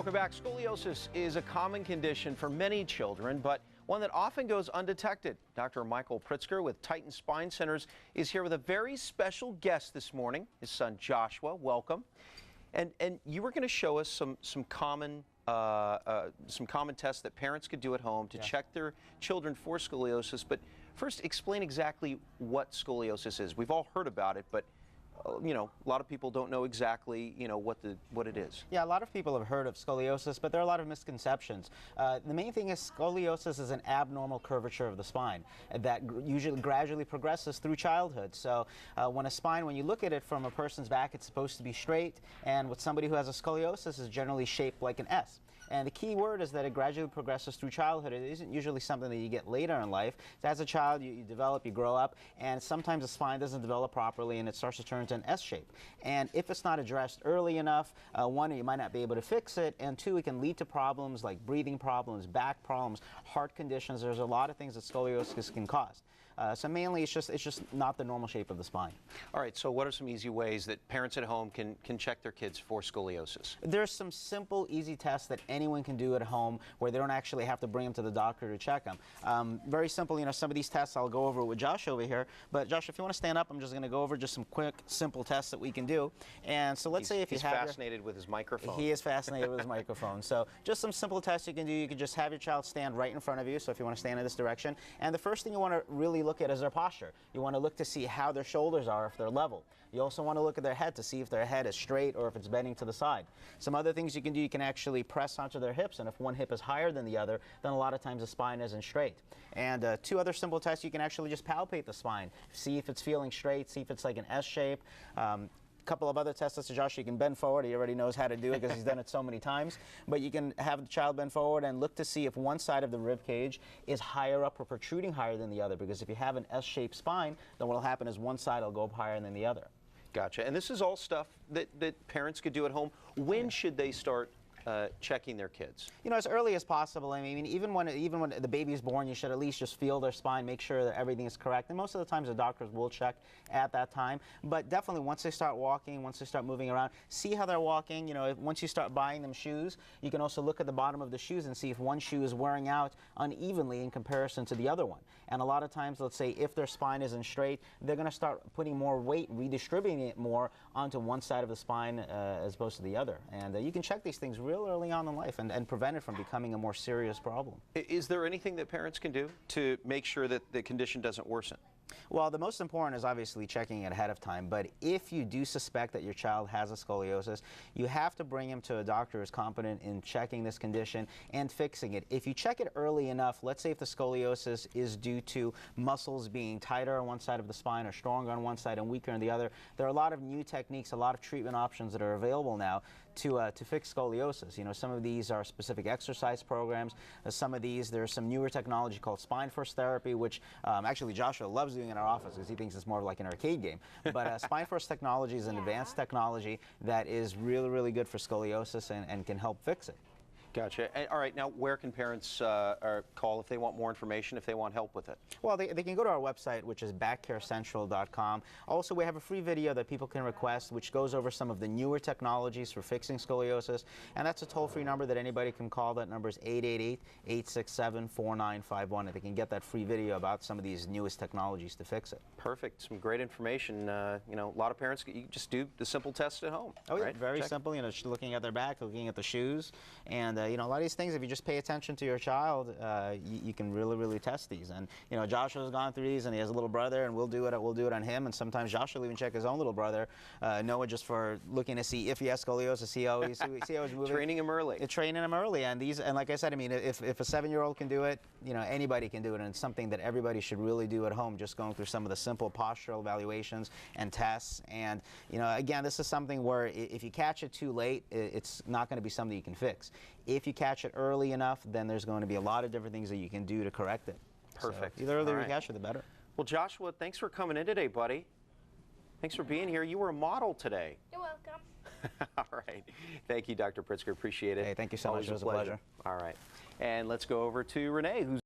Welcome back. Scoliosis is a common condition for many children, but one that often goes undetected. Dr. Michael Pritsker with Titan Spine Centers is here with a very special guest this morning, his son Joshua. Welcome. And you were going to show us some common tests that parents could do at home to check their children for scoliosis. But first, explain exactly what scoliosis is. We've all heard about it, but you know, a lot of people don't know exactly, you know, what it is. Yeah, a lot of people have heard of scoliosis, but there are a lot of misconceptions. The main thing is scoliosis is an abnormal curvature of the spine that usually gradually progresses through childhood. So when you look at it from a person's back, it's supposed to be straight, and with somebody who has a scoliosis is generally shaped like an S. And the key word is that it gradually progresses through childhood. It isn't usually something that you get later in life. So as a child, you develop, you grow up, and sometimes the spine doesn't develop properly and it starts to turn into an S shape. And if it's not addressed early enough, one, you might not be able to fix it, and two, it can lead to problems like breathing problems, back problems, heart conditions. There's a lot of things that scoliosis can cause. So mainly, it's just not the normal shape of the spine. All right. So what are some easy ways that parents at home can check their kids for scoliosis? There's some simple, easy tests that anyone can do at home where they don't actually have to bring them to the doctor to check them. Very simple. You know, some of these tests I'll go over with Josh over here. But Josh, if you want to stand up, I'm just going to go over just some quick, simple tests that we can do. And so let's say if you have he's fascinated with his microphone. He is fascinated with his microphone. So just some simple tests you can do. You can just have your child stand right in front of you. So if you want to stand in this direction, and the first thing you want to really look at is their posture. You want to look to see how their shoulders are, if they're level. You also want to look at their head to see if their head is straight or if it's bending to the side. Some other things you can do, you can actually press onto their hips, and if one hip is higher than the other, then a lot of times the spine isn't straight. And two other simple tests, you can actually just palpate the spine, see if it's feeling straight, see if it's like an S shape. Couple of other tests, so Josh, you can bend forward. He already knows how to do it because he's done it so many times. But you can have the child bend forward and look to see if one side of the rib cage is higher up or protruding higher than the other. Because if you have an S-shaped spine, then what will happen is one side will go up higher than the other. Gotcha. And this is all stuff that parents could do at home. When should they start checking their kids? You know, as early as possible. I mean, even when the baby is born, you should at least just feel their spine, make sure that everything is correct. And most of the times the doctors will check at that time. But definitely once they start walking, once they start moving around, see how they're walking. You know, once you start buying them shoes, you can also look at the bottom of the shoes and see if one shoe is wearing out unevenly in comparison to the other one. And a lot of times, let's say if their spine isn't straight, they're going to start putting more weight, redistributing it more onto one side of the spine as opposed to the other. And you can check these things real early on in life and prevent it from becoming a more serious problem. Is there anything that parents can do to make sure that the condition doesn't worsen? Well, the most important is obviously checking it ahead of time, but if you do suspect that your child has a scoliosis, you have to bring him to a doctor who's competent in checking this condition and fixing it. If you check it early enough, let's say if the scoliosis is due to muscles being tighter on one side of the spine or stronger on one side and weaker on the other, there are a lot of new techniques, a lot of treatment options that are available now to fix scoliosis. You know, some of these are specific exercise programs. Some of these, there's some newer technology called spine first therapy, which actually Joshua loves doing in our office because he thinks it's more like an arcade game. But spine first technology is an advanced technology that is really, really good for scoliosis and can help fix it. Gotcha. And, all right, now where can parents call if they want more information, if they want help with it? Well, they can go to our website, which is backcarecentral.com. Also, we have a free video that people can request, which goes over some of the newer technologies for fixing scoliosis. And that's a toll-free number that anybody can call. That number is 888-867-4951. And they can get that free video about some of these newest technologies to fix it. Perfect. Some great information. You know, a lot of parents, you just do the simple test at home. Oh, yeah, right? Very simple. You know, looking at their back, looking at the shoes, and you know, a lot of these things, if you just pay attention to your child, you can really, really test these. And you know, Joshua's gone through these, and he has a little brother, and we'll do it on him. And sometimes Joshua will even check his own little brother, Noah, just for looking to see if he has scoliosis, see how he's moving. Training him early. Training him early, and like I said, I mean, if a 7-year-old can do it, you know, anybody can do it, and it's something that everybody should really do at home. Just going through some of the simple postural evaluations and tests, and you know, again, this is something where if you catch it too late, it's not going to be something you can fix. If you catch it early enough, then there's going to be a lot of different things that you can do to correct it. Perfect. So the earlier you catch it, the better. Well, Joshua, thanks for coming in today, buddy. Thanks for being here. You were a model today. You're welcome. All right. Thank you, Dr. Pritsker. Appreciate it. Hey, thank you so much. Always It was a pleasure. All right. And let's go over to Renee, who's